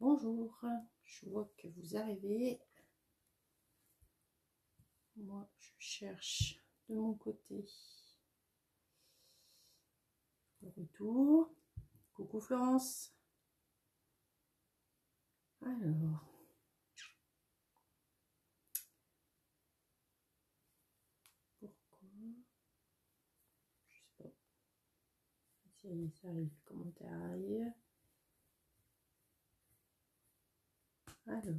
Bonjour, je vois que vous arrivez. Moi, je cherche de mon côté le retour. Coucou Florence. Alors, pourquoi? Je sais pas. Si ça arrive, les commentaires arrivent. Alors,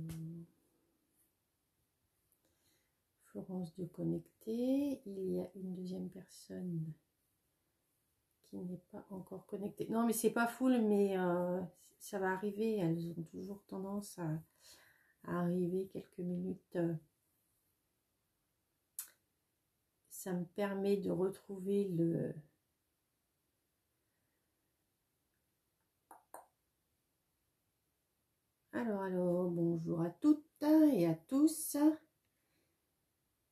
Florence de connecter. Il y a une deuxième personne qui n'est pas encore connectée. Non, mais c'est pas full, mais ça va arriver. Elles ont toujours tendance à arriver quelques minutes. Ça me permet de retrouver le... Alors, bonjour à toutes et à tous.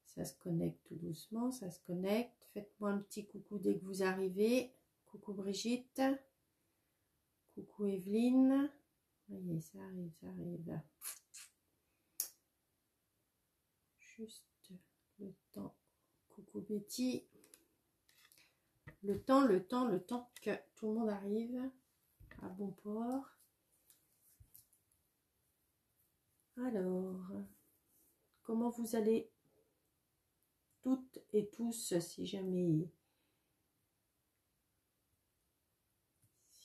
Ça se connecte tout doucement, ça se connecte. Faites-moi un petit coucou dès que vous arrivez. Coucou Brigitte. Coucou Evelyne. Voyez, ça arrive, ça arrive. Juste le temps. Coucou Betty. Le temps que tout le monde arrive à bon port. Alors, comment vous allez toutes et tous, si jamais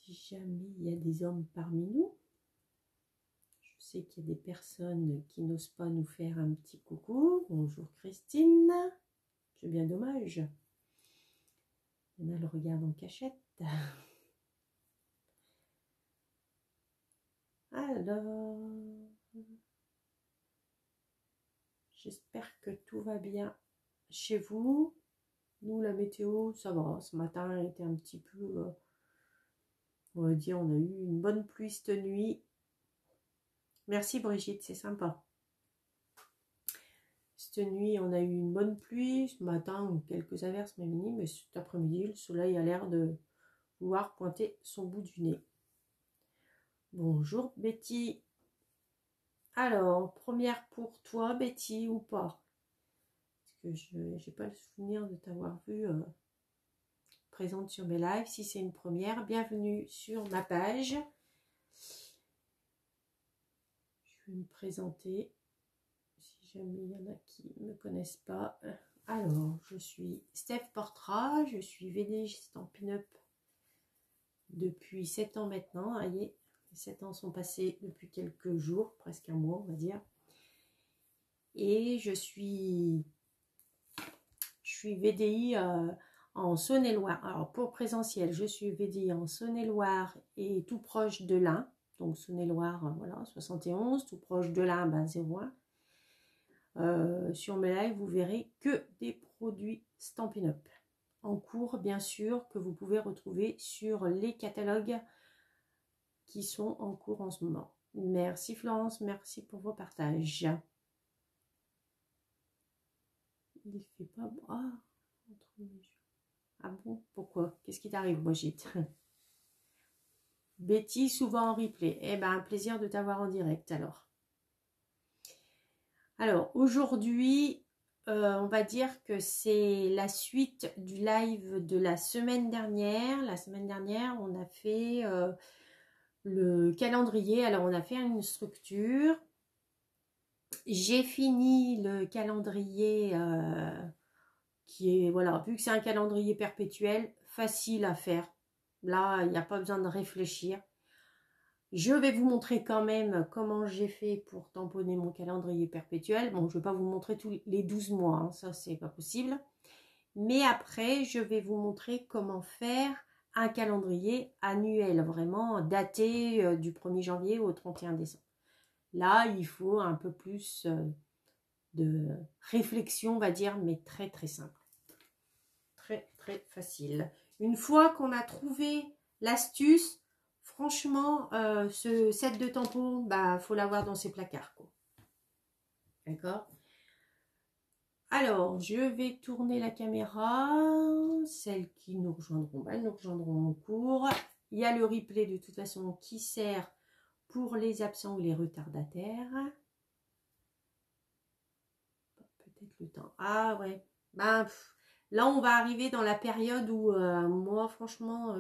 il y a des hommes parmi nous? Je sais qu'il y a des personnes qui n'osent pas nous faire un petit coucou. Bonjour Christine. C'est bien dommage. Il y en a le regard en cachette. Alors, j'espère que tout va bien chez vous. Nous, la météo, ça va. Ce matin, elle était un petit peu, on va dire, on a eu une bonne pluie cette nuit. Merci Brigitte, c'est sympa. Cette nuit, on a eu une bonne pluie. Ce matin, quelques averses, mais minimes. Mais cet après-midi, le soleil a l'air de vouloir pointer son bout du nez. Bonjour Betty. Alors, première pour toi Betty ou pas? Parce que je n'ai pas le souvenir de t'avoir vue présente sur mes lives. Si c'est une première, bienvenue sur ma page. Je vais me présenter. Si jamais il y en a qui ne me connaissent pas. Alors, je suis Steph Portra. Je suis VD Stampin' Up depuis 7 ans maintenant. Voyez, 7 ans sont passés depuis quelques jours, presque un mois on va dire. Et je suis VDI en Saône-et-Loire. Alors pour présentiel, je suis VDI en Saône-et-Loire et tout proche de l'Ain. Donc Saône-et-Loire, voilà, 71, tout proche de l'Ain, ben 01. Sur mes lives, vous verrez que des produits Stampin' Up. En cours, bien sûr, que vous pouvez retrouver sur les catalogues qui sont en cours en ce moment. Merci Florence, merci pour vos partages. Il fait pas... Ah bon, pourquoi? Qu'est-ce qui t'arrive, Brigitte? Betty, souvent en replay. Eh ben, un plaisir de t'avoir en direct, alors. Alors, aujourd'hui, on va dire que c'est la suite du live de la semaine dernière. La semaine dernière, on a fait le calendrier. Alors, on a fait une structure. J'ai fini le calendrier qui est, voilà, vu que c'est un calendrier perpétuel, facile à faire. Là, il n'y a pas besoin de réfléchir. Je vais vous montrer quand même comment j'ai fait pour tamponner mon calendrier perpétuel. Bon, je ne vais pas vous montrer tous les 12 mois, hein, ça c'est pas possible. Mais après, je vais vous montrer comment faire un calendrier annuel, vraiment daté du 1er janvier au 31 décembre. Là, il faut un peu plus de réflexion, on va dire, mais très très simple. Très très facile. Une fois qu'on a trouvé l'astuce, franchement, ce set de tampons, bah, faut l'avoir dans ses placards, quoi. D'accord? Alors, je vais tourner la caméra. Celles qui nous rejoindront, bah, elles nous rejoindront en cours. Il y a le replay de toute façon qui sert pour les absents ou les retardataires. Peut-être le temps. Ah ouais. Ben, là, on va arriver dans la période où moi, franchement,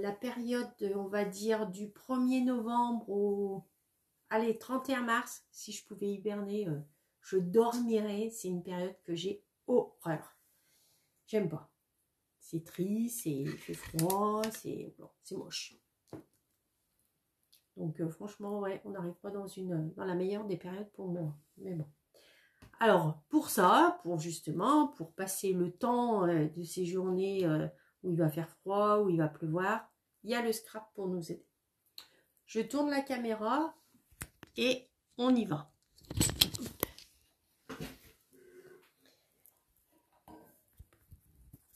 la période, on va dire, du 1er novembre au allez, 31 mars, si je pouvais hiberner, je dormirais. C'est une période que j'ai horreur. J'aime pas. C'est triste, il fait froid, c'est bon, moche. Donc franchement, ouais, on n'arrive pas dans la meilleure des périodes pour moi. Mais bon. Alors, pour ça, pour passer le temps de ces journées où il va faire froid, où il va pleuvoir, il y a le scrap pour nous aider. Je tourne la caméra et on y va.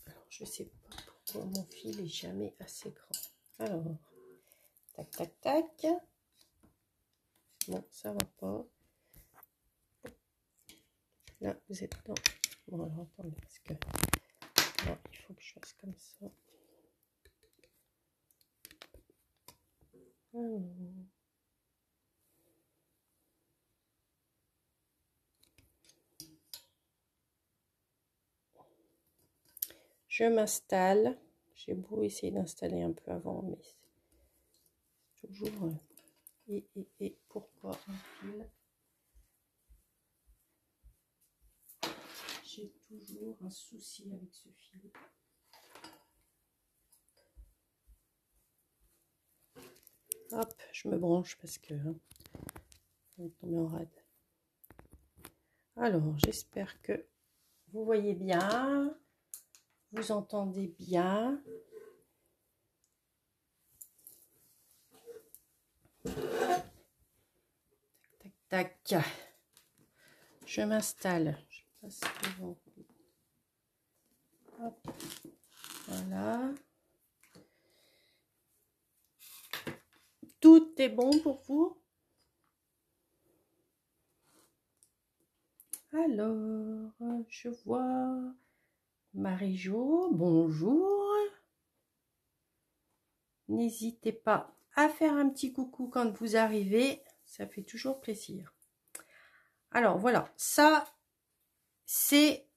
Alors, je sais pas pourquoi mon fil est jamais assez grand. Alors, tac, tac, tac. Bon, ça va pas. Là, vous êtes dans... Bon, alors, attendez, parce que... Là, il faut que je fasse comme ça. Alors... Je m'installe. J'ai beau essayer d'installer un peu avant, mais c'est toujours... Et pourquoi un fil? J'ai toujours un souci avec ce fil. Hop, je me branche parce que on va tomber en rade. Alors, j'espère que vous voyez bien, vous entendez bien. Tac, tac, tac. Je m'installe. Je passe devant. Hop. Voilà. Tout est bon pour vous? Alors, je vois Marie-Jo, bonjour. N'hésitez pas à faire un petit coucou quand vous arrivez, ça fait toujours plaisir. Alors voilà, ça c'est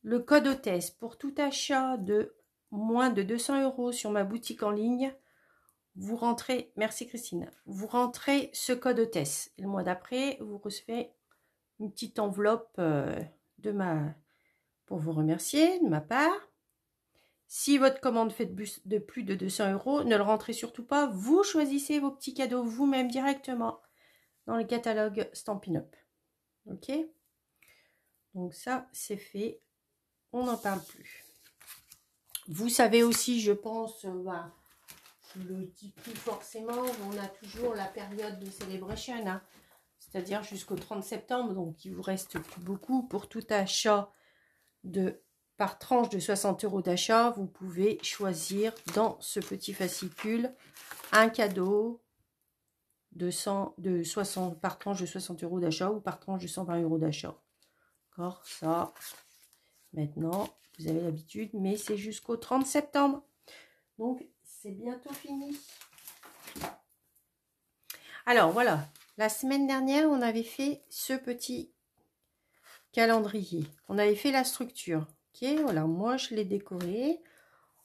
le code hôtesse. Pour tout achat de moins de 200 € sur ma boutique en ligne, vous rentrez, merci Christine, vous rentrez ce code hôtesse. Et le mois d'après, vous recevez une petite enveloppe pour vous remercier de ma part. Si votre commande fait de plus de 200 €, ne le rentrez surtout pas. Vous choisissez vos petits cadeaux vous-même directement dans le catalogue Stampin' Up. Ok? Donc ça, c'est fait. On n'en parle plus. Vous savez aussi, je pense, je le dis plus forcément, on a toujours la période de Celebration, hein, c'est-à-dire jusqu'au 30 septembre. Donc, il vous reste plus beaucoup. Pour tout achat par tranche de 60 € d'achat, vous pouvez choisir dans ce petit fascicule un cadeau par tranche de 60 € d'achat ou par tranche de 120 € d'achat. D'accord, ça, maintenant, vous avez l'habitude, mais c'est jusqu'au 30 septembre. Donc, c'est bientôt fini. Alors, voilà. La semaine dernière, on avait fait ce petit calendrier. On avait fait la structure. Ok, voilà, moi je l'ai décoré.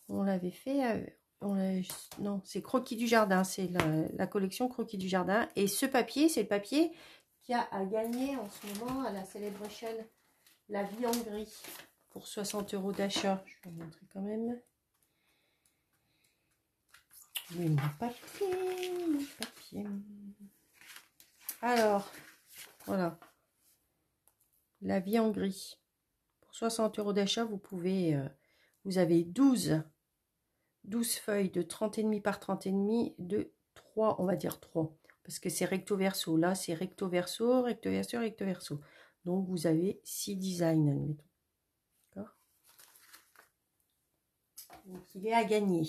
On l'avait fait, non, c'est Croquis du Jardin, c'est la collection Croquis du Jardin. Et ce papier, c'est le papier qui a à gagner en ce moment à la Celebration, la vie en gris, pour 60 € d'achat. Je vais vous montrer quand même. Oui, mon papier. Alors, voilà. La vie en gris. Pour 60 € d'achat, vous pouvez... vous avez 12 feuilles de 30,5 par 30,5 de 3, on va dire 3. Parce que c'est recto verso. Là, c'est recto verso, recto verso, recto verso. Donc, vous avez 6 designs, admettons. D'accord? Donc, il est à gagner.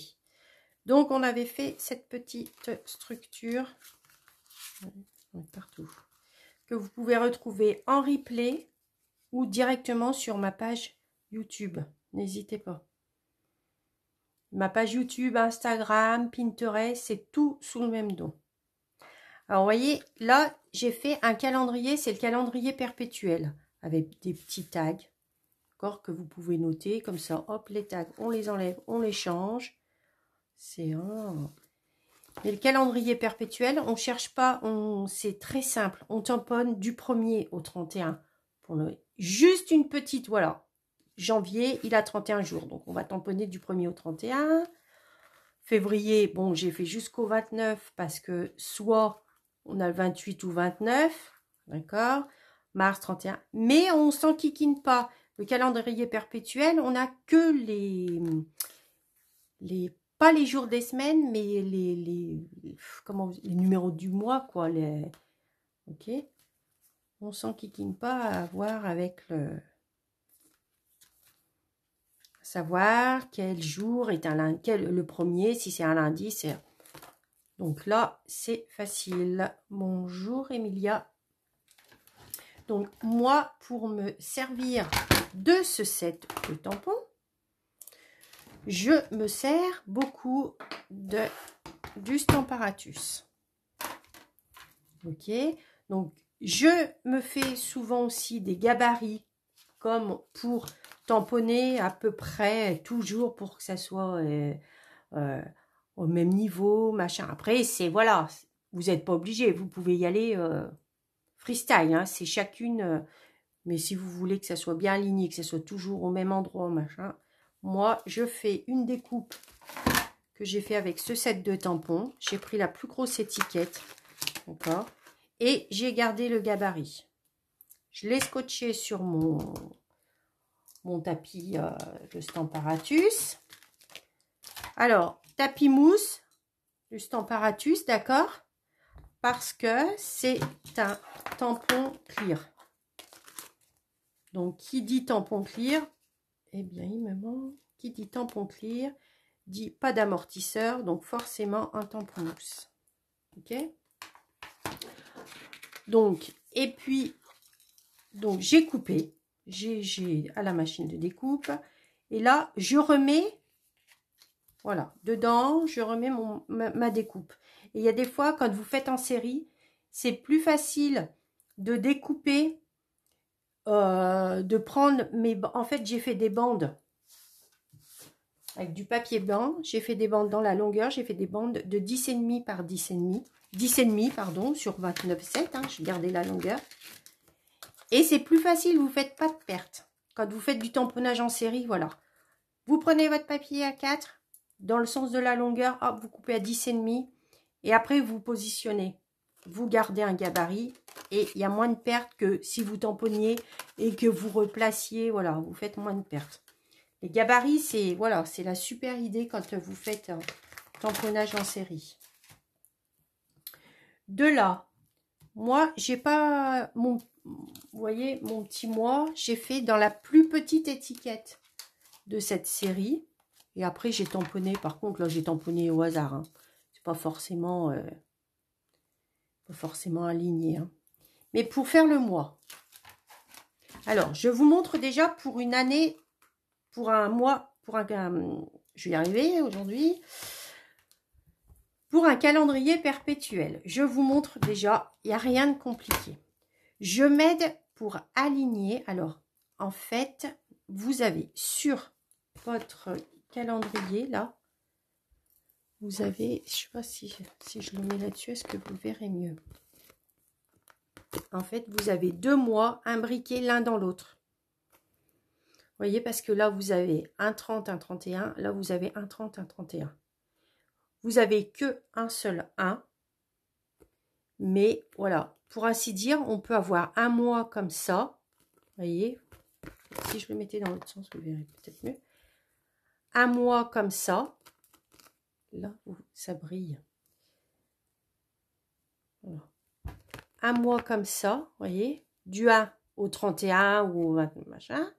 Donc, on avait fait cette petite structure. Partout. Que vous pouvez retrouver en replay ou directement sur ma page YouTube. N'hésitez pas. Ma page YouTube, Instagram, Pinterest, c'est tout sous le même nom. Alors, vous voyez, là, j'ai fait un calendrier, c'est le calendrier perpétuel, avec des petits tags, d'accord, que vous pouvez noter, comme ça, hop, les tags, on les enlève, on les change. C'est un... Mais le calendrier perpétuel, on cherche pas, c'est très simple, on tamponne du 1er au 31. Juste une petite, voilà, janvier, il a 31 jours, donc on va tamponner du 1er au 31. Février, bon, j'ai fait jusqu'au 29, parce que soit... on a le 28 ou 29, d'accord. Mars 31. Mais on s'enquiquine pas. Le calendrier perpétuel, on n'a que pas les jours des semaines, mais les numéros du mois, quoi. Ok. On s'enquiquine pas à voir avec savoir quel jour est un lundi, le premier, si c'est un lundi, c'est... Donc là, c'est facile. Bonjour Emilia. Donc moi, pour me servir de ce set de tampons, je me sers beaucoup du Stamparatus. Ok. Donc je me fais souvent aussi des gabarits comme pour tamponner à peu près toujours pour que ça soit au même niveau, machin. Après, c'est voilà, vous n'êtes pas obligé, vous pouvez y aller freestyle, hein, c'est chacune, mais si vous voulez que ça soit bien aligné, que ça soit toujours au même endroit, machin, moi, je fais une découpe que j'ai fait avec ce set de tampons. J'ai pris la plus grosse étiquette, d'accord, et j'ai gardé le gabarit. Je l'ai scotché sur mon tapis de Stamparatus. Alors, tapis mousse du Stamparatus, d'accord, parce que c'est un tampon clear. Donc, qui dit tampon clear, eh bien, il me manque. Qui dit tampon clear, dit pas d'amortisseur, donc forcément un tampon mousse. Ok. Donc, et puis, donc j'ai coupé, j'ai à la machine de découpe, et là, je remets, voilà, dedans, je remets ma découpe. Et il y a des fois, quand vous faites en série, c'est plus facile de découper, de prendre mes... En fait, j'ai fait des bandes avec du papier blanc. J'ai fait des bandes dans la longueur. J'ai fait des bandes de 10,5 par 10,5. 10,5, pardon, sur 29,7. Hein, j'ai gardé la longueur. Et c'est plus facile, vous ne faites pas de perte. Quand vous faites du tamponnage en série, voilà. Vous prenez votre papier à 4, dans le sens de la longueur, hop, vous coupez à 10,5. Et après, vous positionnez. Vous gardez un gabarit. Et il y a moins de pertes que si vous tamponniez et que vous replaciez. Voilà, vous faites moins de pertes. Les gabarits, c'est voilà, c'est la super idée quand vous faites un tamponnage en série. De là, moi, j'ai pas mon, vous voyez, mon petit moi, j'ai fait dans la plus petite étiquette de cette série. Et après, j'ai tamponné. Par contre, là, j'ai tamponné au hasard. Hein. C'est pas forcément aligné. Hein. Mais pour faire le mois. Alors, je vous montre déjà pour une année, pour un mois, je vais y arriver aujourd'hui. Pour un calendrier perpétuel, je vous montre déjà, il n'y a rien de compliqué. Je m'aide pour aligner. Alors, en fait, vous avez sur votre calendrier, là, vous avez, je ne sais pas si je le mets là-dessus, est-ce que vous le verrez mieux? En fait, vous avez 2 mois imbriqués l'un dans l'autre. Vous voyez, parce que là, vous avez un 30, un 31. Là, vous avez un 30, un 31. Vous avez que un seul 1. Mais voilà, pour ainsi dire, on peut avoir un mois comme ça. Vous voyez, si je le mettais dans l'autre sens, vous verrez peut-être mieux. Un mois comme ça. Là, ça brille. Voilà. Un mois comme ça, vous voyez, du 1 au 31 ou au 20, machin.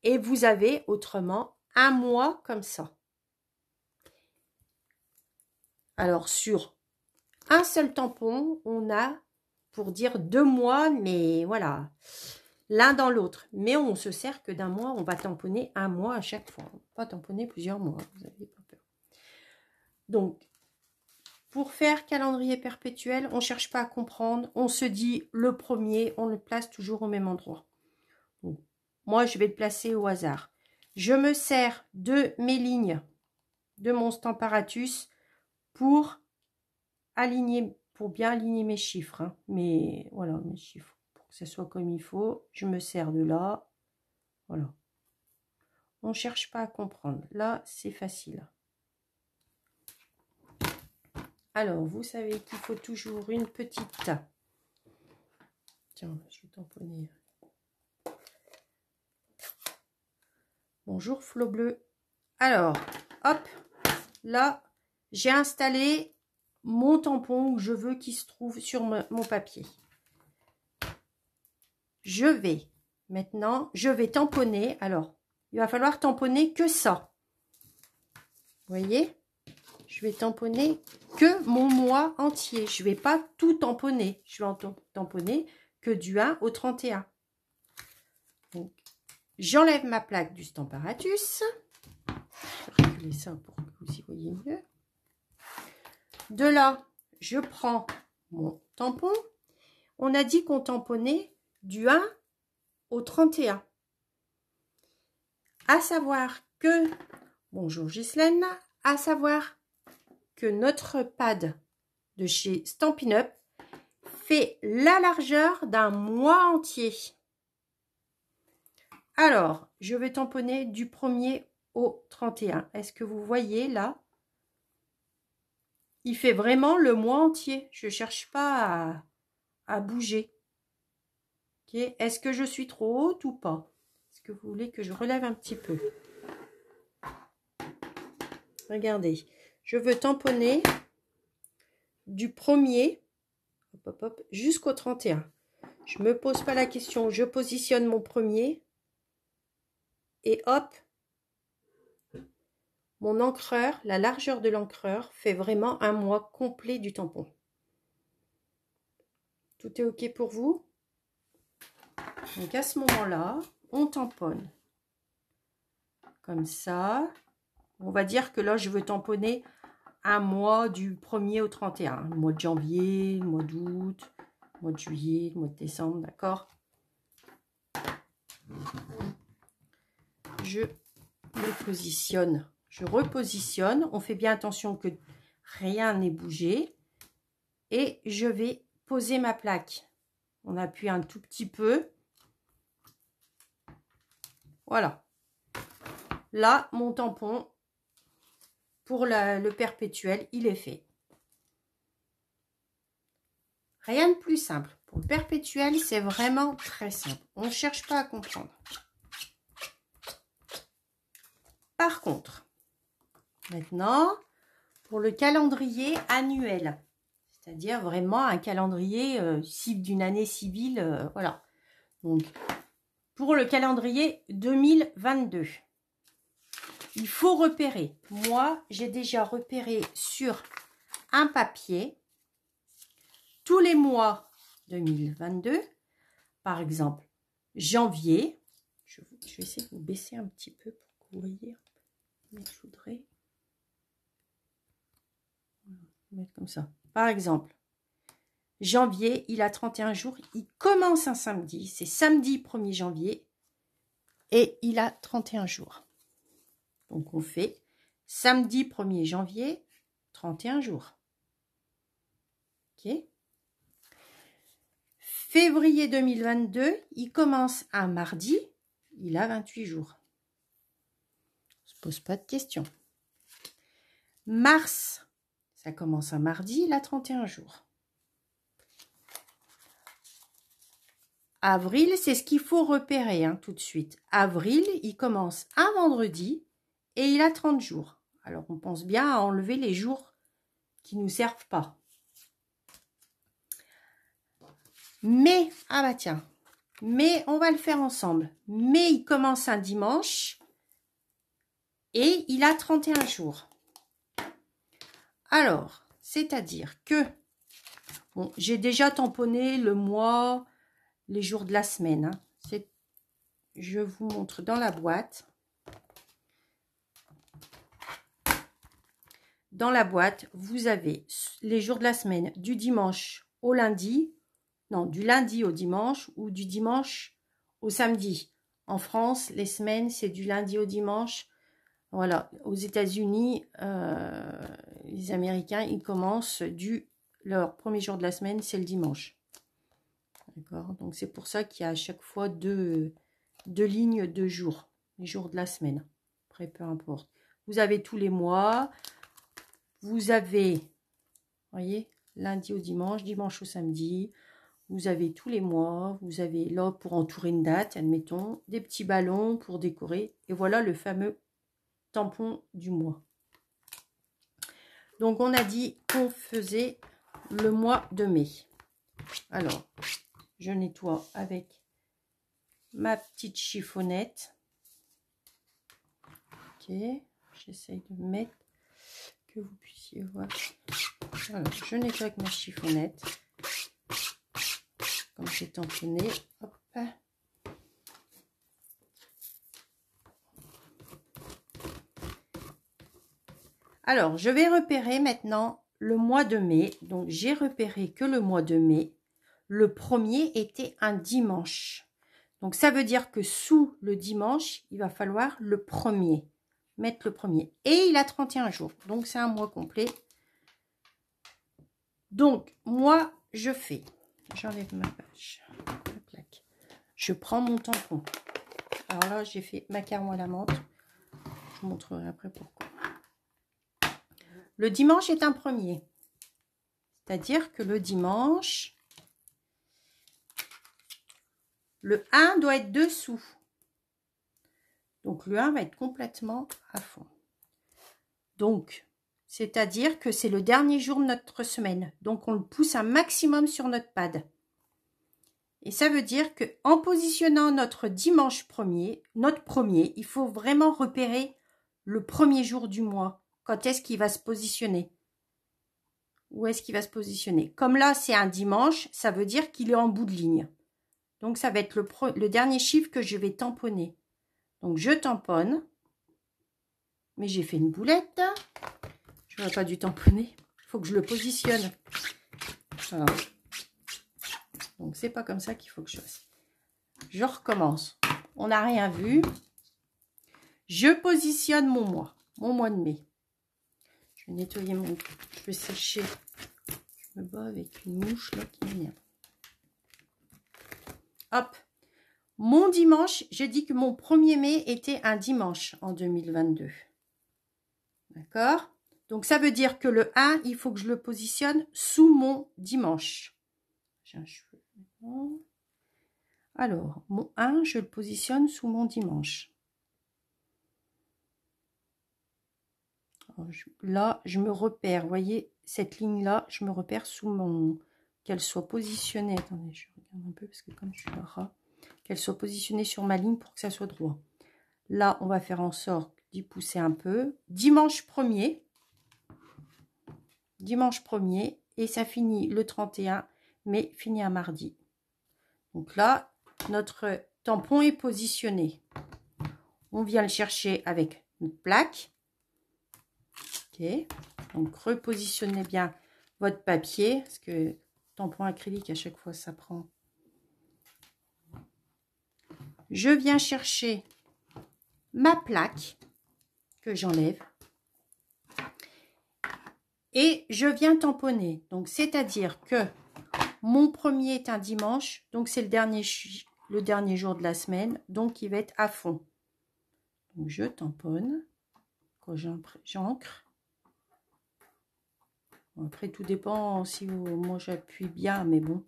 Et vous avez autrement un mois comme ça. Alors, sur un seul tampon, on a, pour dire 2 mois, mais voilà, l'un dans l'autre. Mais on se sert que d'un mois, on va tamponner un mois à chaque fois. On va pas tamponner plusieurs mois, vous n'avez pas peur. Donc, pour faire calendrier perpétuel, on ne cherche pas à comprendre. On se dit le premier, on le place toujours au même endroit. Donc, moi, je vais le placer au hasard. Je me sers de mes lignes de mon Stamparatus pour aligner, pour bien aligner mes chiffres. Hein. Mais voilà, mes chiffres, pour que ce soit comme il faut. Je me sers de là. Voilà. On ne cherche pas à comprendre. Là, c'est facile. Alors, vous savez qu'il faut toujours une petite... Tiens, je vais tamponner. Bonjour, Flo Bleu. Alors, hop, là, j'ai installé mon tampon où je veux qu'il se trouve sur mon papier. Maintenant, je vais tamponner. Alors, il va falloir tamponner que ça. Vous voyez? Je vais tamponner que mon mois entier. Je ne vais pas tout tamponner. Je vais en tamponner que du 1 au 31. Donc, j'enlève ma plaque du Stamparatus. Je vais reculer ça pour que vous y voyez mieux. De là, je prends mon tampon. On a dit qu'on tamponnait du 1 au 31. À savoir que, bonjour Ghislaine, à savoir que notre pad de chez Stampin' Up fait la largeur d'un mois entier. Alors, je vais tamponner du 1er au 31. Est-ce que vous voyez là? Il fait vraiment le mois entier. Je ne cherche pas à bouger. Okay. Est-ce que je suis trop haute ou pas? Est-ce que vous voulez que je relève un petit peu? Regardez, je veux tamponner du 1er jusqu'au 31. Je ne me pose pas la question, je positionne mon premier et hop, mon encreur, la largeur de l'encreur fait vraiment un mois complet du tampon. Tout est OK pour vous? Donc à ce moment-là, on tamponne comme ça. On va dire que là, je veux tamponner un mois du 1er au 31. Le mois de janvier, le mois d'août, le mois de juillet, le mois de décembre, d'accord? Je le positionne, je repositionne. On fait bien attention que rien n'ait bougé. Et je vais poser ma plaque. On appuie un tout petit peu. Voilà. Là, mon tampon pour le perpétuel, il est fait. Rien de plus simple. Pour le perpétuel, c'est vraiment très simple. On ne cherche pas à comprendre. Par contre, maintenant, pour le calendrier annuel, c'est-à-dire vraiment un calendrier d'une année civile, voilà. Donc, pour le calendrier 2022, il faut repérer. Moi, j'ai déjà repéré sur un papier tous les mois 2022. Par exemple, janvier. Je vais essayer de vous baisser un petit peu pour que vous voyez. Mais je voudrais mettre comme ça. Par exemple, janvier, il a 31 jours. Il commence un samedi. C'est samedi 1er janvier. Et il a 31 jours. Donc, on fait samedi 1er janvier, 31 jours. OK. Février 2022, il commence un mardi. Il a 28 jours. On ne se pose pas de questions. Mars, ça commence un mardi, il a 31 jours. Avril, c'est ce qu'il faut repérer hein, tout de suite. Avril, il commence un vendredi et il a 30 jours. Alors, on pense bien à enlever les jours qui ne nous servent pas. Mais, ah bah tiens, mais on va le faire ensemble. Mais il commence un dimanche et il a 31 jours. Alors, c'est-à-dire que, bon, j'ai déjà tamponné le mois, les jours de la semaine. Hein. Je vous montre dans la boîte. dans la boîte, vous avez les jours de la semaine, du dimanche au lundi, non, du lundi au dimanche ou du dimanche au samedi. En France, les semaines, c'est du lundi au dimanche. Voilà, aux États-Unis, les Américains, ils commencent leur premier jour de la semaine, c'est le dimanche. D'accord? Donc, c'est pour ça qu'il y a à chaque fois deux lignes de jours, les jours de la semaine. Après, peu importe. Vous avez tous les mois. Vous avez, vous voyez, lundi au dimanche, dimanche au samedi. Vous avez tous les mois. Vous avez là pour entourer une date, admettons, des petits ballons pour décorer. Et voilà le fameux tampon du mois. Donc, on a dit qu'on faisait le mois de mai. Alors, je nettoie avec ma petite chiffonnette. Ok, j'essaye de mettre que vous puissiez voir. Alors, je nettoie avec ma chiffonnette. Comme c'est tamponné. Hop. Alors, je vais repérer maintenant le mois de mai. Donc, j'ai repéré que le mois de mai, le premier était un dimanche. Donc, ça veut dire que sous le dimanche, il va falloir le premier. Mettre le premier. Et il a 31 jours. Donc, c'est un mois complet. Donc, moi, je fais. J'enlève ma page. Je prends mon tampon. Alors là, j'ai fait macaron à la menthe. Je vous montrerai après pourquoi. Le dimanche est un premier. C'est-à-dire que le dimanche, le 1 doit être dessous. Donc, le 1 va être complètement à fond. Donc, c'est-à-dire que c'est le dernier jour de notre semaine. Donc, on le pousse un maximum sur notre pad. Et ça veut dire qu'en positionnant notre dimanche premier, il faut vraiment repérer le premier jour du mois. Quand est-ce qu'il va se positionner? Où est-ce qu'il va se positionner? Comme là, c'est un dimanche, ça veut dire qu'il est en bout de ligne. Donc, ça va être le dernier chiffre que je vais tamponner. Donc, je tamponne. Mais j'ai fait une boulette. Je n'aurais pas dû tamponner. Il faut que je le positionne. Voilà. Donc, c'est pas comme ça qu'il faut que je fasse. Je recommence. On n'a rien vu. Je positionne mon mois de mai. Je vais nettoyer je vais sécher. Je me bats avec une mouche là qui m'énerve. Hop. Mon dimanche, j'ai dit que mon 1er mai était un dimanche en 2022. D'accord? Donc, ça veut dire que le 1, il faut que je le positionne sous mon dimanche. J'ai un cheveu. Alors, mon 1, je le positionne sous mon dimanche. Alors, là, je me repère. Vous voyez, cette ligne-là, je me repère sous mon... Qu'elle soit positionnée. Attendez, je regarde un peu parce que comme je suis le rat, qu'elle soit positionnée sur ma ligne pour que ça soit droit. Là, on va faire en sorte d'y pousser un peu. Dimanche 1er. Dimanche 1er. Et ça finit le 31, mais finit un mardi. Donc là, notre tampon est positionné. On vient le chercher avec une plaque. Ok. Donc, repositionnez bien votre papier. Parce que tampon acrylique, à chaque fois, ça prend. Je viens chercher ma plaque que j'enlève. Et je viens tamponner. Donc, c'est-à-dire que mon premier est un dimanche. Donc, c'est le dernier jour de la semaine. Donc, il va être à fond. Donc, je tamponne. Quand j'encre. Bon, après, tout dépend si moi j'appuie bien. Mais bon,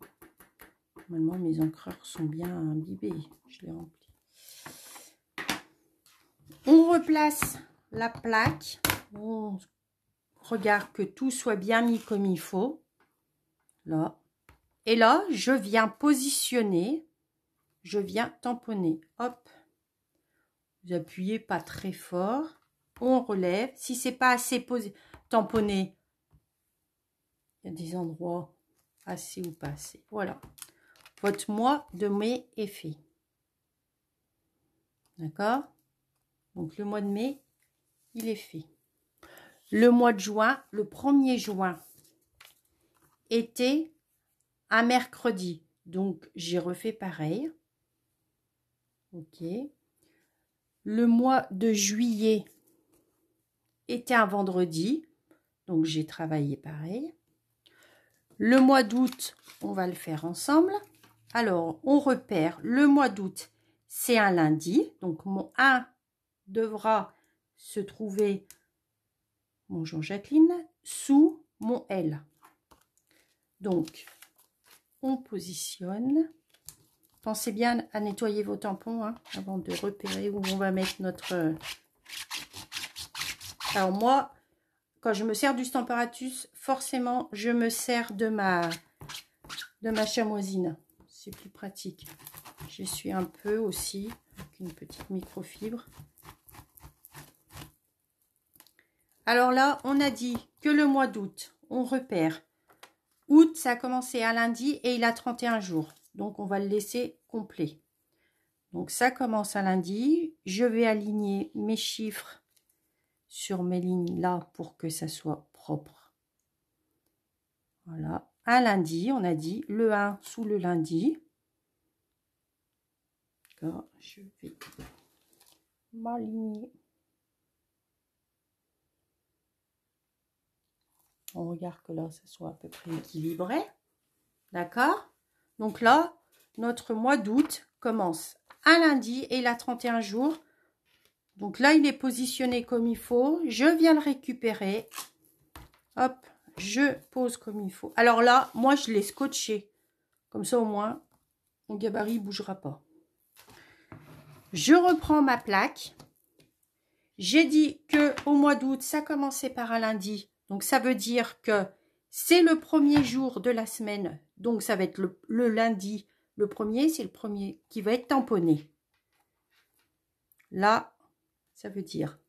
normalement, mes encreurs sont bien imbibés. Je les remplis. On replace la plaque. On regarde que tout soit bien mis comme il faut. Là. Et là, je viens positionner. Je viens tamponner. Hop. Vous appuyez pas très fort. On relève. Si c'est pas assez tamponné, il y a des endroits assez ou pas assez. Voilà. Votre mois de mai est fait. D'accord? Donc, le mois de mai, il est fait. le mois de juin, le 1er juin, était un mercredi. Donc, j'ai refait pareil. Ok. Le mois de juillet était un vendredi. Donc, j'ai travaillé pareil. Le mois d'août, on va le faire ensemble. Alors, on repère le mois d'août, c'est un lundi. Donc, mon 1 devra se trouver, bonjour Jacqueline, sous mon L. Donc, on positionne. Pensez bien à nettoyer vos tampons hein, avant de repérer où on va mettre notre... Alors moi, quand je me sers du Stamparatus, forcément, je me sers de ma chamoisine. C'est plus pratique. Je suis un peu aussi avec une petite microfibre. Alors là, on a dit que le mois d'août, on repère. Août, ça a commencé un lundi et il a 31 jours. Donc, on va le laisser complet. Donc, ça commence un lundi. Je vais aligner mes chiffres sur mes lignes là pour que ça soit propre. Voilà. Un lundi, on a dit le 1 sous le lundi. D'accord. Je vais m'aligner. On regarde que là, ça soit à peu près équilibré. D'accord? Donc là, notre mois d'août commence un lundi et il a 31 jours. Donc là, il est positionné comme il faut. Je viens le récupérer. Hop, je pose comme il faut. Alors là, moi, je l'ai scotché. Comme ça, au moins, mon gabarit ne bougera pas. Je reprends ma plaque. J'ai dit qu'au mois d'août, ça commençait par un lundi. Donc, ça veut dire que c'est le premier jour de la semaine. Donc, ça va être le lundi. Le premier, c'est le premier qui va être tamponné. Là, ça veut dire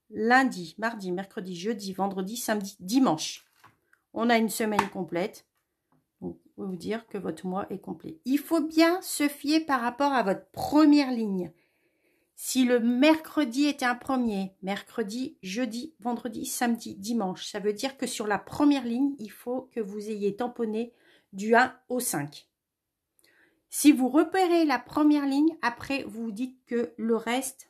lundi, mardi, mercredi, jeudi, vendredi, samedi, dimanche. On a une semaine complète. Donc, je vais vous dire que votre mois est complet. Il faut bien se fier par rapport à votre première ligne. Si le mercredi était un premier, mercredi, jeudi, vendredi, samedi, dimanche, ça veut dire que sur la première ligne, il faut que vous ayez tamponné du 1 au 5. Si vous repérez la première ligne, après, vous vous dites que le reste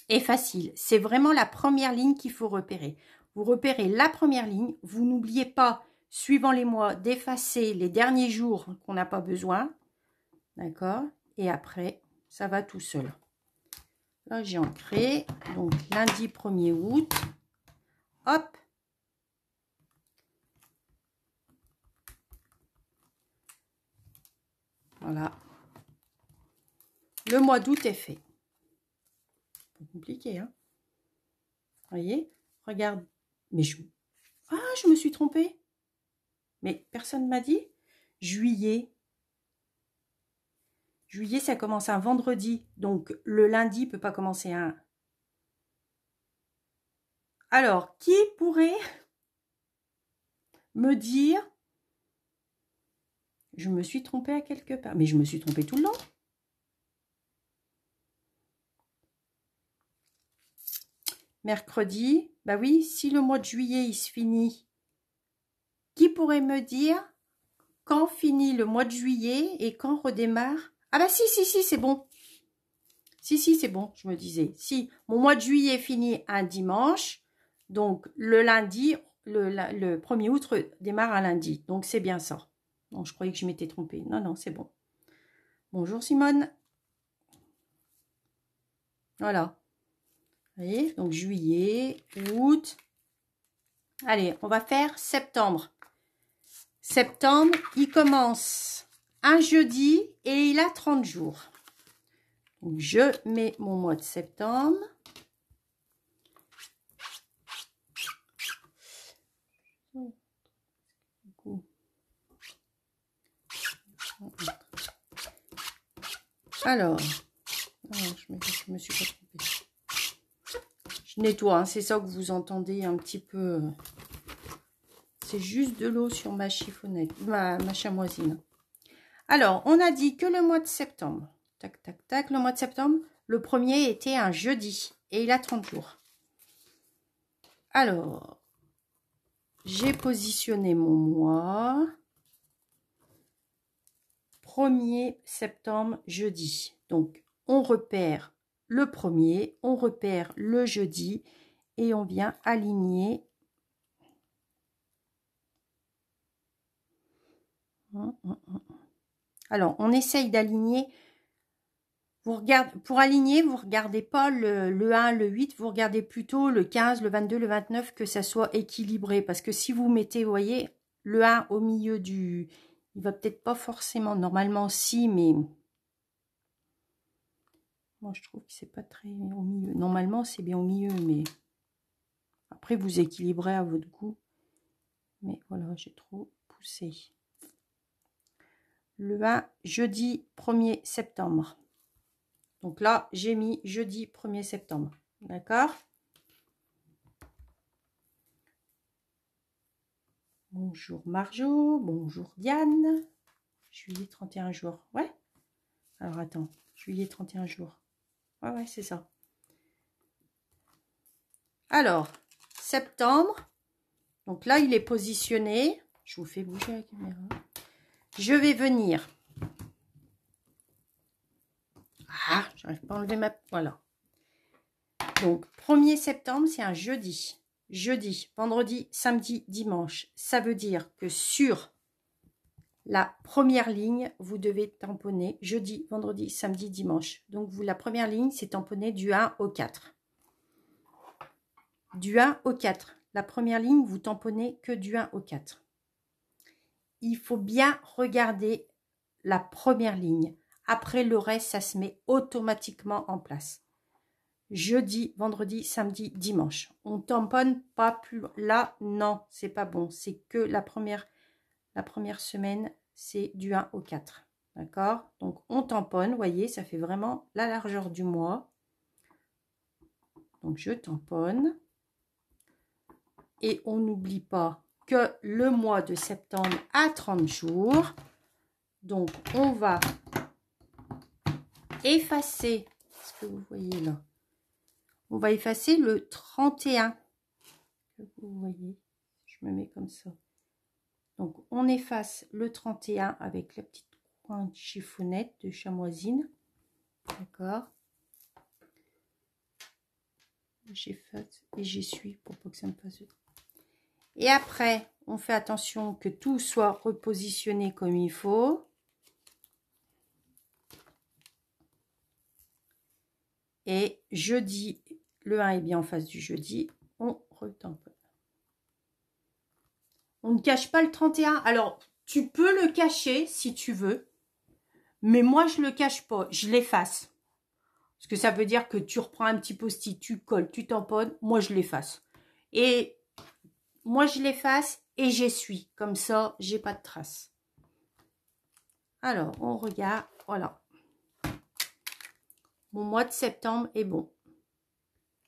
est facile. C'est vraiment la première ligne qu'il faut repérer. Vous repérez la première ligne. Vous n'oubliez pas, suivant les mois, d'effacer les derniers jours qu'on n'a pas besoin. D'accord? Et après, ça va tout seul. Là, j'ai ancré. Donc, lundi 1er août. Hop. Voilà. Le mois d'août est fait. C'est compliqué, hein? Voyez? Regarde. Mais je me suis trompée. Mais personne ne m'a dit. Juillet. Juillet, ça commence un vendredi. Donc, le lundi ne peut pas commencer un... Alors, qui pourrait me dire... Je me suis trompée à quelque part. Mais je me suis trompée tout le long. Mercredi. Bah oui, si le mois de juillet, il se finit. Qui pourrait me dire quand finit le mois de juillet et quand redémarre? Ah bah si, c'est bon. Si, c'est bon, je me disais. Si mon mois de juillet finit un dimanche, donc le lundi, le 1er août démarre un lundi. Donc c'est bien ça. Non, je croyais que je m'étais trompée. Non, c'est bon. Bonjour Simone. Voilà. Vous voyez, donc juillet, août. Allez, on va faire septembre. Septembre, il commence un jeudi et il a 30 jours. Donc, je mets mon mois de septembre. Alors, je me suis pas trompée. Je nettoie, hein, c'est ça que vous entendez un petit peu. C'est juste de l'eau sur ma chiffonnette, ma chamoisine. Alors, on a dit que le mois de septembre, tac, tac, tac, le mois de septembre, le premier était un jeudi et il a 30 jours. Alors, j'ai positionné mon mois. 1er septembre, jeudi. Donc, on repère le 1er, on repère le jeudi et on vient aligner. Alors, on essaye d'aligner. Vous regardez, pour aligner, vous ne regardez pas le 1, le 8, vous regardez plutôt le 15, le 22, le 29, que ça soit équilibré. Parce que si vous mettez, vous voyez, le 1 au milieu du... Il va peut-être pas forcément, normalement si, mais... Moi, je trouve que c'est pas très au milieu. Normalement, c'est bien au milieu, mais... Après, vous équilibrez à votre goût. Mais voilà, j'ai trop poussé. Le 1, jeudi 1er septembre. Donc là, j'ai mis jeudi 1er septembre. D'accord? Bonjour Marjo, bonjour Diane. Juillet 31 jours. Ouais? Alors attends, juillet 31 jours. Ouais, c'est ça. Alors, septembre. Donc là, il est positionné. Je vous fais bouger la caméra. Je vais venir. Ah, j'arrive pas à enlever ma... Voilà. Donc, 1er septembre, c'est un jeudi. Jeudi, vendredi, samedi, dimanche. Ça veut dire que sur la première ligne, vous devez tamponner jeudi, vendredi, samedi, dimanche. Donc, vous, la première ligne, c'est tamponner du 1 au 4. Du 1 au 4. La première ligne, vous tamponnez que du 1 au 4. Il faut bien regarder la première ligne. Après, le reste, ça se met automatiquement en place. Jeudi, vendredi, samedi, dimanche. On tamponne pas plus. Là, non, c'est pas bon. C'est que la première semaine, c'est du 1 au 4. D'accord? Donc, on tamponne. Vous voyez, ça fait vraiment la largeur du mois. Donc, je tamponne. Et on n'oublie pas que le mois de septembre a 30 jours. Donc, on va effacer ce que vous voyez là. On va effacer le 31. Vous voyez, je me mets comme ça. Donc, on efface le 31 avec la petite coin de chiffonnette de chamoisine. D'accord. J'efface et j'essuie pour pas que ça me fasse. Et après, on fait attention que tout soit repositionné comme il faut. Et jeudi, le 1 est bien en face du jeudi, on retamponne. On ne cache pas le 31. Alors, tu peux le cacher si tu veux. Mais moi, je ne le cache pas. Je l'efface. Parce que ça veut dire que tu reprends un petit post-it, tu colles, tu tamponnes. Moi, je l'efface. Et moi, je l'efface et j'essuie. Comme ça, j'ai pas de traces. Alors, on regarde. Voilà. Mon mois de septembre est bon.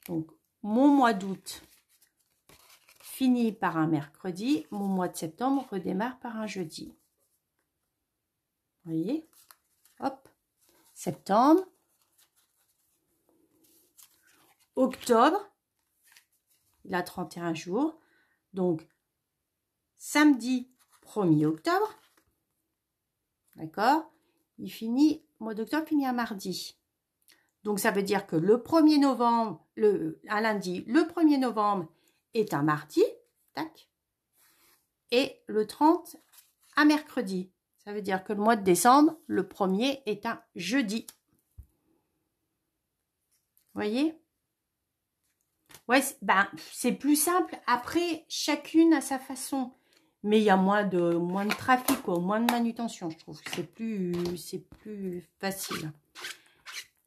Donc, mon mois d'août finit par un mercredi. Mon mois de septembre redémarre par un jeudi. Vous voyez? Hop. Septembre. Octobre. Il a 31 jours. Donc, samedi 1er octobre. D'accord? Il finit, le mois d'octobre finit un mardi. Donc, ça veut dire que le 1er novembre, un lundi, le 1er novembre est un mardi. Tac. Et le 30, un mercredi. Ça veut dire que le mois de décembre, le 1er est un jeudi. Vous voyez? Ouais, ben, c'est plus simple. Après, chacune à sa façon. Mais il y a moins de trafic, quoi, moins de manutention, je trouve. C'est plus facile.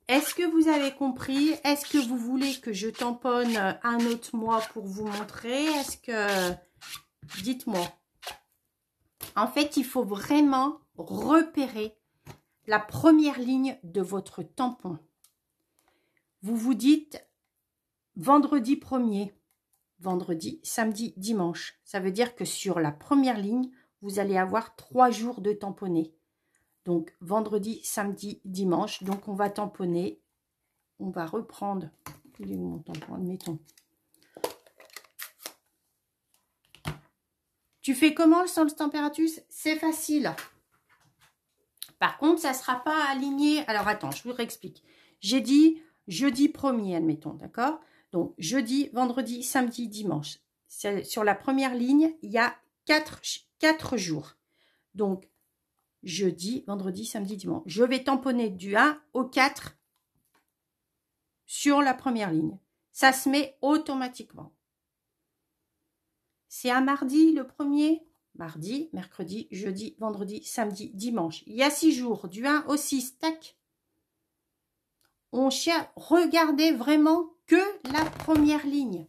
Est-ce que vous avez compris? Est-ce que vous voulez que je tamponne un autre mois pour vous montrer? Est-ce que... Dites-moi. En fait, il faut vraiment repérer la première ligne de votre tampon. Vous vous dites vendredi 1er, vendredi, samedi, dimanche. Ça veut dire que sur la première ligne, vous allez avoir 3 jours de tamponner. Donc, vendredi, samedi, dimanche. Donc, on va tamponner. On va reprendre. Il est où mon tampon? Admettons. Tu fais comment sans le températus? C'est facile. Par contre, ça ne sera pas aligné. Alors, attends, je vous réexplique. J'ai dit jeudi 1er, admettons, d'accord? Donc, jeudi, vendredi, samedi, dimanche. Sur la première ligne, il y a 4 jours. Donc, jeudi, vendredi, samedi, dimanche. Je vais tamponner du 1 au 4 sur la première ligne. Ça se met automatiquement. C'est un mardi le premier. Mardi, mercredi, jeudi, vendredi, samedi, dimanche. Il y a 6 jours, du 1 au 6, tac. On cherche, regardez vraiment que la première ligne.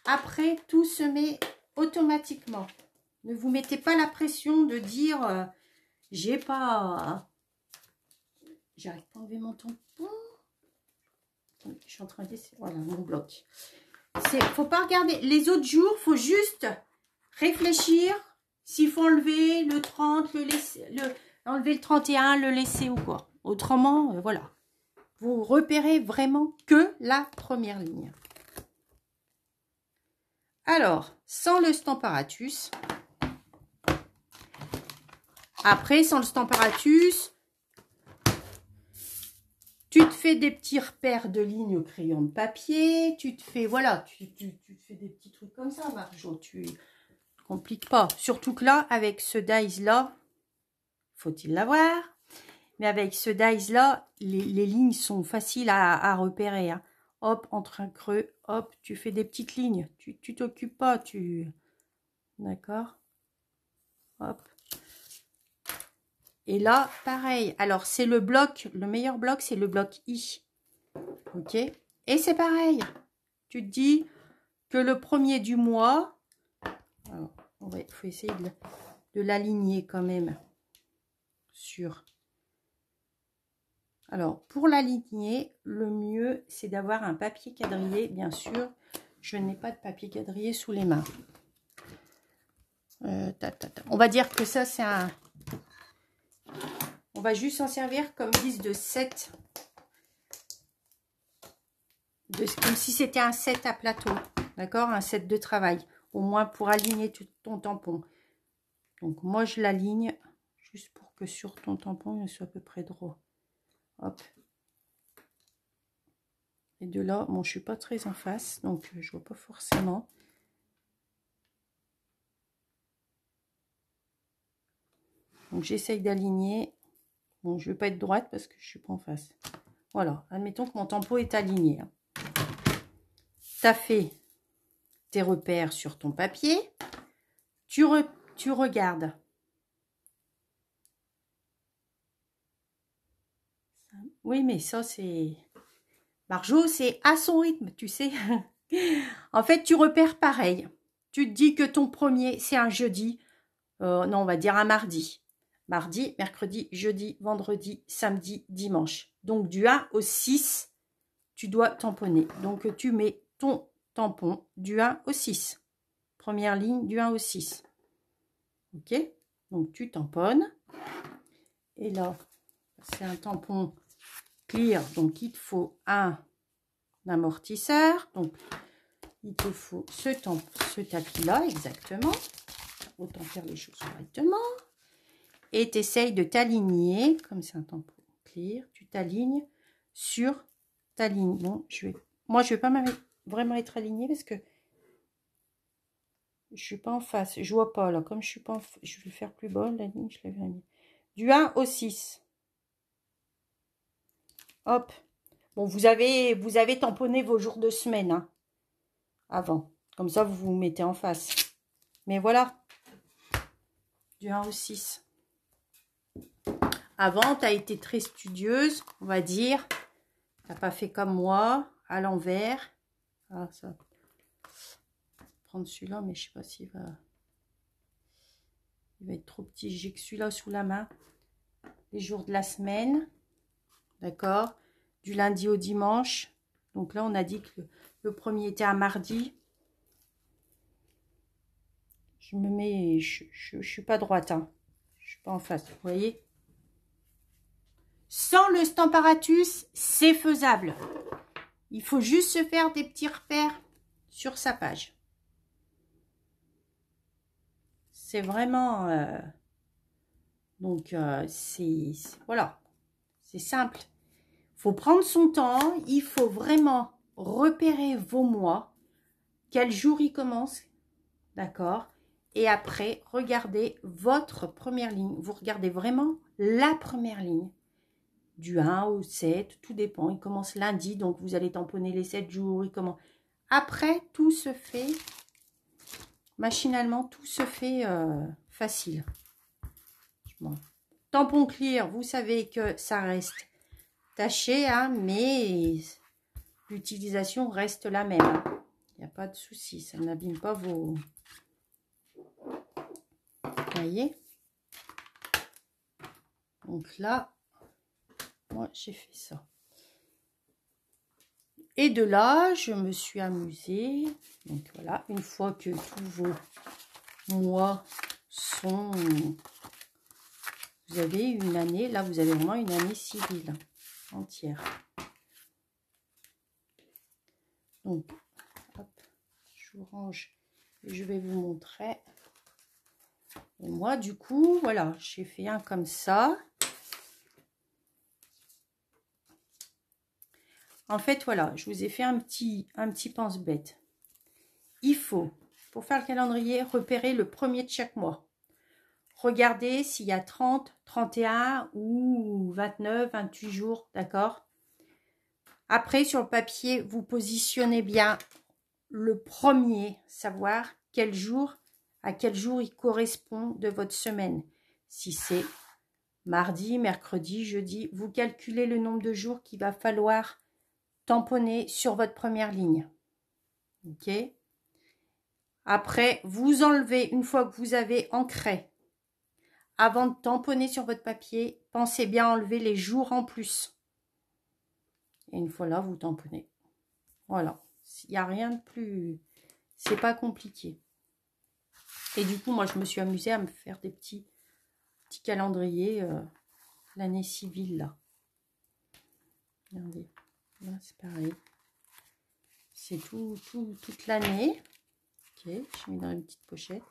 Après, tout se met automatiquement. Ne vous mettez pas la pression de dire j'ai pas... J'arrive pas à enlever mon tampon. Je suis en train de... Voilà, mon bloc. Faut pas regarder. Les autres jours, faut juste réfléchir s'il faut enlever le 30, enlever le 31, le laisser ou quoi. Autrement, voilà. Vous repérez vraiment que la première ligne. Alors, sans le Stamparatus. Après, sans le Stamparatus, tu te fais des petits repères de lignes au crayon de papier. Tu te fais, voilà, tu te fais des petits trucs comme ça, Marjo. Tu ne compliques pas. Surtout que là, avec ce dies-là, faut-il l'avoir? Mais avec ce dies-là, les lignes sont faciles à repérer. Hein. Hop, entre un creux, hop, tu fais des petites lignes. Tu t'occupes pas, D'accord? Hop. Et là, pareil. Alors, c'est le bloc, le meilleur bloc, c'est le bloc I. Ok? Et c'est pareil. Tu te dis que le premier du mois, alors, il faut essayer de l'aligner quand même sur... Alors, pour l'aligner, le mieux, c'est d'avoir un papier quadrillé. Bien sûr, je n'ai pas de papier quadrillé sous les mains. On va dire que ça, c'est un... On va juste s'en servir comme guise de set. Comme si c'était un set à plateau. D'accord? Un set de travail. Au moins pour aligner tout ton tampon. Donc, moi, je l'aligne juste pour que sur ton tampon, il soit à peu près droit. Hop. Et de là, bon, je suis pas très en face, donc je vois pas forcément. Donc, j'essaye d'aligner. Bon, je vais pas être droite parce que je suis pas en face. Voilà, admettons que mon tampon est aligné. Tu as fait tes repères sur ton papier. Tu regardes. Oui, mais ça, c'est... Marjo, c'est à son rythme, tu sais. En fait, tu repères pareil. Tu te dis que ton premier, c'est un jeudi. Non, on va dire un mardi. Mardi, mercredi, jeudi, vendredi, samedi, dimanche. Donc, du 1 au 6, tu dois tamponner. Donc, tu mets ton tampon du 1 au 6. Première ligne du 1 au 6. Ok? Donc, tu tamponnes. Et là, c'est un tampon clear. Donc, il te faut un amortisseur. Donc, il te faut ce tapis-là, exactement. Autant faire les choses correctement. Et tu essayes de t'aligner, comme c'est un tampon clear, tu t'alignes sur ta ligne. Bon, moi, je vais pas vraiment être alignée parce que je suis pas en face. Je vois pas, là. Comme je suis pas en face, je vais faire plus bas, la ligne, je l'avais alignée. Du 1 au 6. Hop. Bon, vous avez tamponné vos jours de semaine, hein, avant. Comme ça, vous vous mettez en face. Mais voilà. Du 1 au 6. Avant, tu as été très studieuse, on va dire. Tu n'as pas fait comme moi, à l'envers. Ah, ça. Je vais prendre celui-là, mais je ne sais pas s'il va... Il va être trop petit. J'ai que celui-là sous la main. Les jours de la semaine. D'accord? Du lundi au dimanche. Donc là, on a dit que le premier était un mardi. Je me mets... Je suis pas droite, hein. Je suis pas en face, vous voyez? Sans le Stamparatus, c'est faisable. Il faut juste se faire des petits repères sur sa page. C'est vraiment... voilà, c'est simple. Il faut prendre son temps. Il faut vraiment repérer vos mois. Quel jour il commence. D'accord? Et après, regardez votre première ligne. Vous regardez vraiment la première ligne. Du 1 au 7, tout dépend. Il commence lundi, donc vous allez tamponner les 7 jours. Après, tout se fait, machinalement, tout se fait facile. Bon. Tampon clear, vous savez que ça reste taché, hein, mais l'utilisation reste la même. Il n'y a pas de souci, ça n'abîme pas vos... Vous voyez? Donc là, moi, j'ai fait ça. Et de là, je me suis amusée. Donc voilà, une fois que tous vos mois sont... Vous avez une année, là, vous avez vraiment une année civile entière. Donc, hop, je vous range et je vais vous montrer. Et moi, du coup, voilà, j'ai fait un comme ça. En fait, voilà, je vous ai fait un petit pense-bête. Il faut, pour faire le calendrier, repérer le premier de chaque mois. Regardez s'il y a 30, 31 ou 29, 28 jours, d'accord? Après, sur le papier, vous positionnez bien le premier, savoir quel jour, à quel jour il correspond de votre semaine. Si c'est mardi, mercredi, jeudi, vous calculez le nombre de jours qu'il va falloir tamponner sur votre première ligne. Ok? Après, vous enlevez, une fois que vous avez ancré, avant de tamponner sur votre papier, pensez bien à enlever les jours en plus. Et une fois là, vous tamponnez. Voilà. Il n'y a rien de plus... C'est pas compliqué. Et du coup, moi, je me suis amusée à me faire des petits calendriers l'année civile, là. Regardez. Là, c'est pareil. C'est toute l'année. Ok, je mets dans une petite pochette.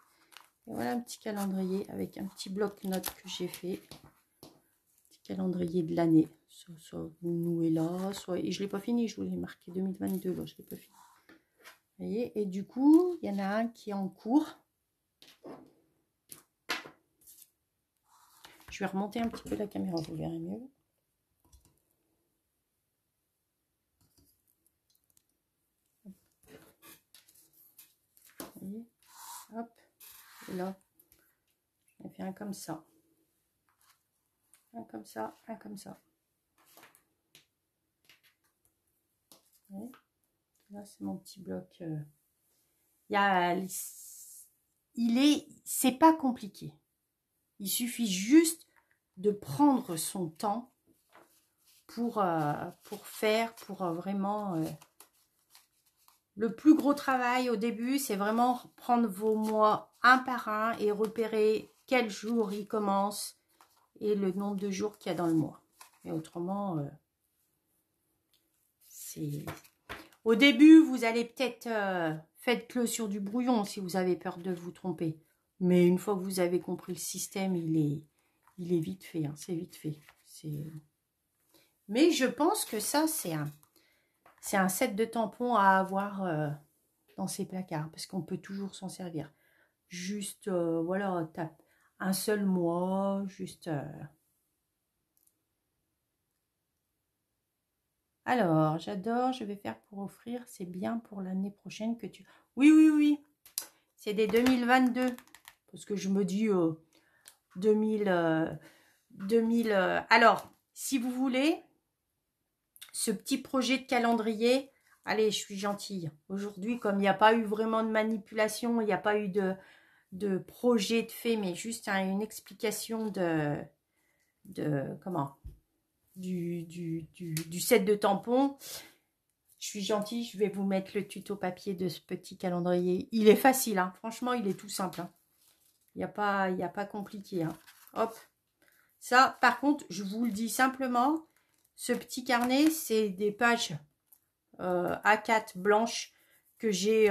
Et voilà un petit calendrier avec un petit bloc-notes que j'ai fait. Petit calendrier de l'année. Soit vous nouez là, soit... Et je ne l'ai pas fini, je voulais marquer 2022, là, je ne l'ai pas fini. Vous voyez? Et du coup, il y en a un qui est en cours. Je vais remonter un petit peu la caméra, vous verrez mieux. Vous voyez? Hop. Et là, j'en ai fait un comme ça. Un comme ça, un comme ça. Vous voyez? Là, c'est mon petit bloc. C'est pas compliqué. Il suffit juste de prendre son temps pour faire, vraiment... le plus gros travail au début, c'est vraiment prendre vos mois un par un et repérer quel jour il commence et le nombre de jours qu'il y a dans le mois. Et autrement, c'est... Au début, vous allez peut-être... faites-le sur du brouillon si vous avez peur de vous tromper. Mais une fois que vous avez compris le système, il est vite fait. Hein, c'est vite fait. Mais je pense que ça, c'est un set de tampons à avoir dans ses placards. Parce qu'on peut toujours s'en servir. Juste, voilà, tape un seul mois. Juste... Alors, j'adore. Je vais faire pour offrir. C'est bien pour l'année prochaine que tu... Oui, oui, oui. C'est des 2022. Parce que je me dis 2000... Alors, si vous voulez, ce petit projet de calendrier, allez, je suis gentille. Aujourd'hui, comme il n'y a pas eu vraiment de manipulation, il n'y a pas eu de projet de fait, mais juste une explication du set de tampons. Je suis gentille, je vais vous mettre le tuto papier de ce petit calendrier. Il est facile, hein. Franchement, il est tout simple. Hein. Il n'y a pas compliqué. Hein. Hop. Ça, par contre, je vous le dis simplement, ce petit carnet, c'est des pages A4 blanches que j'ai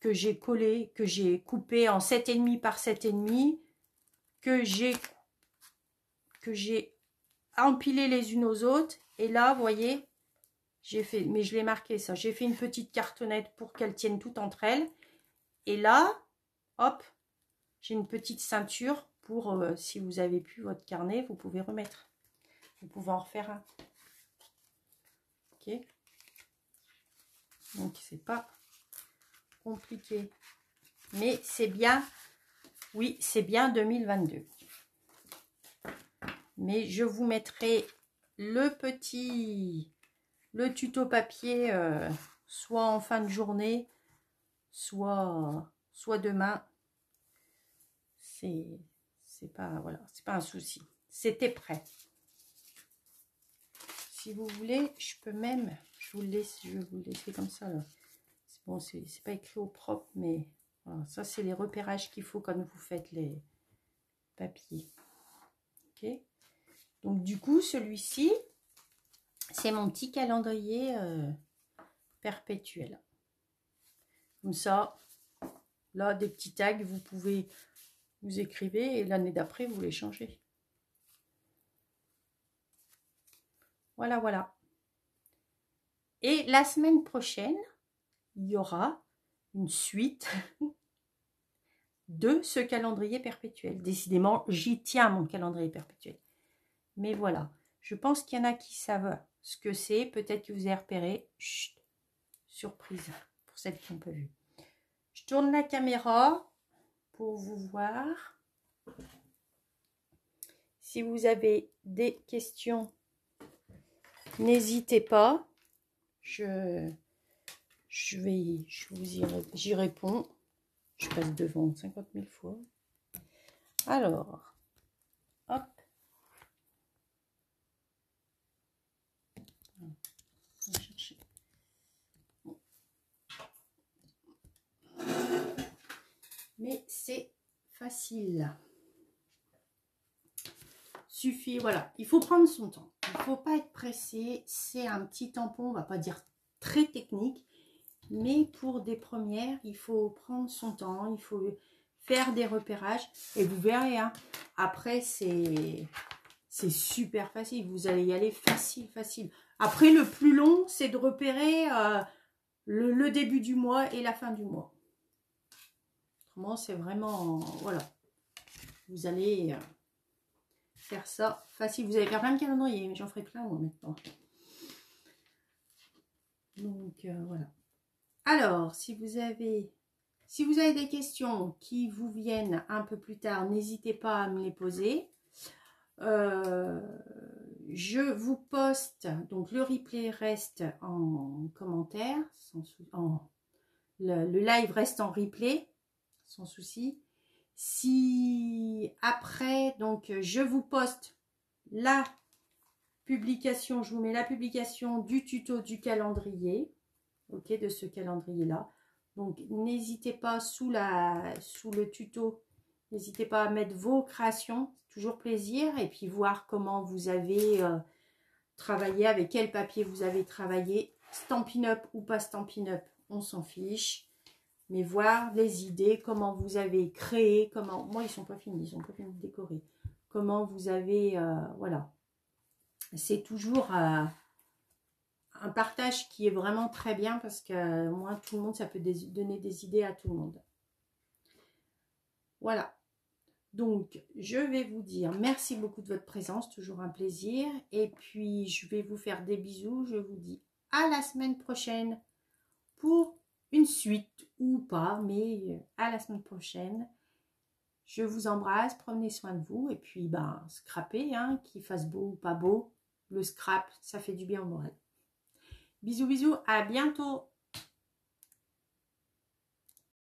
que j'ai collé, que j'ai coupé en 7,5 par 7,5, que j'ai empilé les unes aux autres. Et là, vous voyez, j'ai fait, mais je l'ai marqué ça, j'ai fait une petite cartonnette pour qu'elles tiennent toutes entre elles. Et là, hop, j'ai une petite ceinture pour, si vous avez plus votre carnet, vous pouvez remettre. Vous pouvez en refaire un. Ok. Donc, c'est pas compliqué. Mais c'est bien, oui, c'est bien 2022. Mais je vous mettrai le tuto papier, soit en fin de journée, soit demain. C'est pas, voilà, c'est pas un souci. C'était prêt. Si vous voulez, je peux même, je vais vous laisser comme ça là. Bon, c'est pas écrit au propre, mais voilà, ça c'est les repérages qu'il faut quand vous faites les papiers. Ok. Donc du coup, celui-ci, c'est mon petit calendrier perpétuel. Comme ça, là, des petits tags, vous pouvez, vous écrivez et l'année d'après, vous les changez. Voilà, voilà. Et la semaine prochaine, il y aura une suite de ce calendrier perpétuel. Décidément, j'y tiens mon calendrier perpétuel. Mais voilà, je pense qu'il y en a qui savent ce que c'est. Peut-être que vous avez repéré. Chut, surprise pour celles qui n'ont pas vu. Je tourne la caméra pour vous voir. Si vous avez des questions, n'hésitez pas. J'y réponds. Je passe devant 50 000 fois. Alors, hop. On va chercher. Bon. Mais c'est facile. Suffit, voilà. Il faut prendre son temps. Il ne faut pas être pressé. C'est un petit tampon, on ne va pas dire très technique. Mais pour des premières, il faut prendre son temps. Il faut faire des repérages. Et vous verrez, hein, après, c'est super facile. Vous allez y aller facile, facile. Après, le plus long, c'est de repérer le début du mois et la fin du mois. Autrement, c'est vraiment... voilà. Vous allez faire ça facile. Vous allez faire plein de calendriers, mais j'en ferai plein moi maintenant. Donc, voilà. Alors, si vous avez des questions qui vous viennent un peu plus tard, n'hésitez pas à me les poser. Je vous poste, donc le replay reste en commentaire, le live reste en replay, sans souci. Si après, donc je vous poste la publication, je vous mets la publication du tuto du calendrier, ok, de ce calendrier-là. Donc n'hésitez pas sous le tuto, n'hésitez pas à mettre vos créations, c'est toujours plaisir, et puis voir comment vous avez travaillé, avec quel papier vous avez travaillé, Stampin' Up ou pas Stampin' Up, on s'en fiche. Mais voir les idées, comment vous avez créé, comment... Moi, ils sont pas finis, ils sont pas finis de décorer. Comment vous avez... voilà. C'est toujours un partage qui est vraiment très bien parce que moi, tout le monde, ça peut donner des idées à tout le monde. Voilà. Donc, je vais vous dire merci beaucoup de votre présence, toujours un plaisir. Et puis, je vais vous faire des bisous. Je vous dis à la semaine prochaine pour une suite ou pas, mais à la semaine prochaine. Je vous embrasse, prenez soin de vous et puis ben scrapez, hein, qu'il fasse beau ou pas beau, le scrap ça fait du bien au moral. Bisous bisous, à bientôt.